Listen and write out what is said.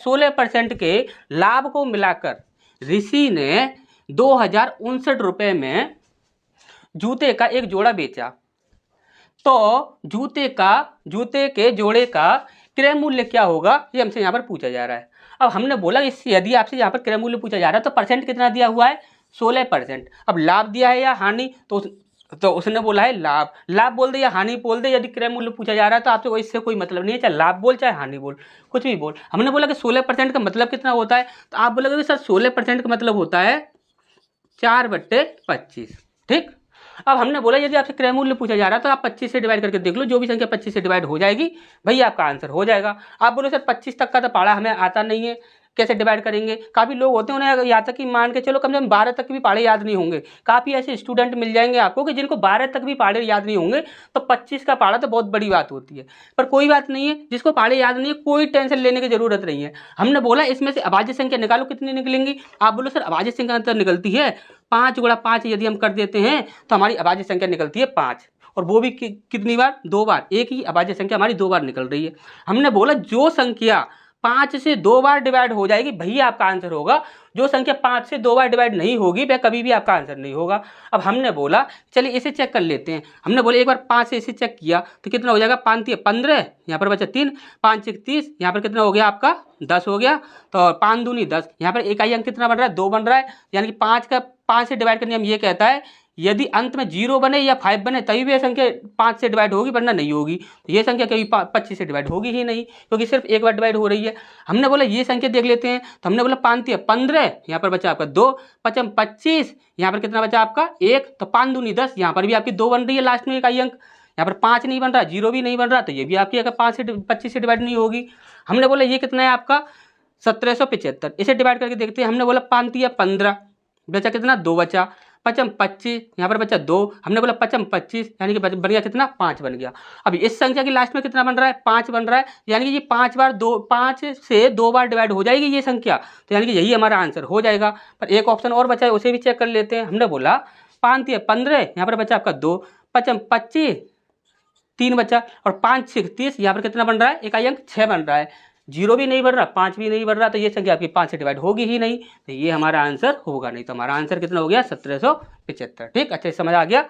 16% के लाभ को मिलाकर ऋषि ने 2059 रुपये में जूते का एक जोड़ा बेचा। तो जूते के जोड़े का क्रय मूल्य क्या होगा, ये हमसे यहाँ पर पूछा जा रहा है। अब हमने बोला इससे यदि आपसे यहाँ पर क्रय मूल्य पूछा जा रहा है तो परसेंट कितना दिया हुआ है, 16%। अब लाभ दिया है या हानि, तो उसने बोला है लाभ। लाभ बोल दे या हानि बोल दे, यदि क्रय मूल्य पूछा जा रहा है तो आपसे इससे कोई मतलब नहीं है, चाहे लाभ बोल चाहे हानि बोल, कुछ भी बोल। हमने बोला कि 16% का मतलब कितना होता है, तो आप बोलोगे कि सर 16% का मतलब होता है 4/25। ठीक। अब हमने बोला यदि आपसे क्रय मूल्य पूछा जा रहा है तो आप 25 से डिवाइड करके देख लो, जो भी संख्या 25 से डिवाइड हो जाएगी भैया आपका आंसर हो जाएगा। आप बोलो सर 25 तक का तो पढ़ा हमें आता नहीं है, कैसे डिवाइड करेंगे। काफ़ी लोग होते हैं उन्हें यहाँ तक कि मान के चलो कम से कम 12 तक भी पढ़े याद नहीं होंगे। काफ़ी ऐसे स्टूडेंट मिल जाएंगे आपको कि जिनको 12 तक भी पढ़े याद नहीं होंगे, तो 25 का पढ़ा तो बहुत बड़ी बात होती है। पर कोई बात नहीं है, जिसको पढ़े याद नहीं है कोई टेंशन लेने की जरूरत नहीं है। हमने बोला इसमें से अभाज्य संख्या निकालो, कितनी निकलेंगी। आप बोलो सर अभाज्य संख्या तो निकलती है 5 गुणा 5 यदि हम कर देते हैं तो हमारी अभाज्य संख्या निकलती है 5, और वो भी कितनी बार, 2 बार। एक ही अभाज्य संख्या हमारी 2 बार निकल रही है। हमने बोला जो संख्या 5 से 2 बार डिवाइड हो जाएगी भैया आपका आंसर होगा। जो संख्या 5 से 2 बार डिवाइड नहीं होगी वह कभी भी आपका आंसर नहीं होगा। अब हमने बोला चलिए इसे चेक कर लेते हैं। हमने बोला एक बार 5 से इसे चेक किया तो कितना हो जाएगा, 5 3 15, यहाँ पर बचा 3, 5 6 30, यहाँ पर कितना हो गया आपका 10 हो गया। तो 5 दूनी 10, यहाँ पर इकाई अंक कितना बन रहा है, 2 बन रहा है। यानी कि 5 से डिवाइड करने हम ये कहता है यदि अंत में 0 बने या 5 बने तभी भी यह संख्या 5 से डिवाइड होगी, वरना नहीं होगी। तो ये संख्या कभी 25 से डिवाइड होगी ही नहीं, क्योंकि सिर्फ एक बार डिवाइड हो रही है। हमने बोला ये संख्या देख लेते हैं, तो हमने बोला 5 3 15, यहाँ पर बचा आपका 2, 5 25, यहाँ पर कितना बचा आपका 1, तो 5 दूनी 10, यहाँ पर भी आपकी 2 बन रही है लास्ट में इकाई अंक। यहाँ पर 5 नहीं बन रहा, 0 भी नहीं बन रहा, तो ये भी आपकी अगर 5 से 25 से डिवाइड नहीं होगी। हमने बोला ये कितना है आपका 1775, इसे डिवाइड करके देखते हैं। हमने बोला 5 3 15, बचा कितना 2 बचा, 5 25, यहाँ पर बचा 2, हमने बोला 5 25, यानी कि बन गया कितना 5 बन गया। अब इस संख्या की लास्ट में कितना बन रहा है, 5 बन रहा है, यानी कि ये 5 से 2 बार डिवाइड हो जाएगी ये संख्या, तो यानी कि यही हमारा आंसर हो जाएगा। पर एक ऑप्शन और बचा है, उसे भी चेक कर लेते हैं। हमने बोला 5 3 15, यहाँ पर बचा आपका 2, 5 25, 3 बचा, और 5 6 30, यहाँ पर कितना बन रहा है, इकाई अंक 6 बन रहा है। 0 भी नहीं बढ़ रहा, 5 भी नहीं बढ़ रहा, तो ये संख्या आपकी 5 से डिवाइड होगी ही नहीं, तो ये हमारा आंसर होगा नहीं। तो हमारा आंसर कितना हो गया 1775। ठीक, अच्छे से समझ आ गया।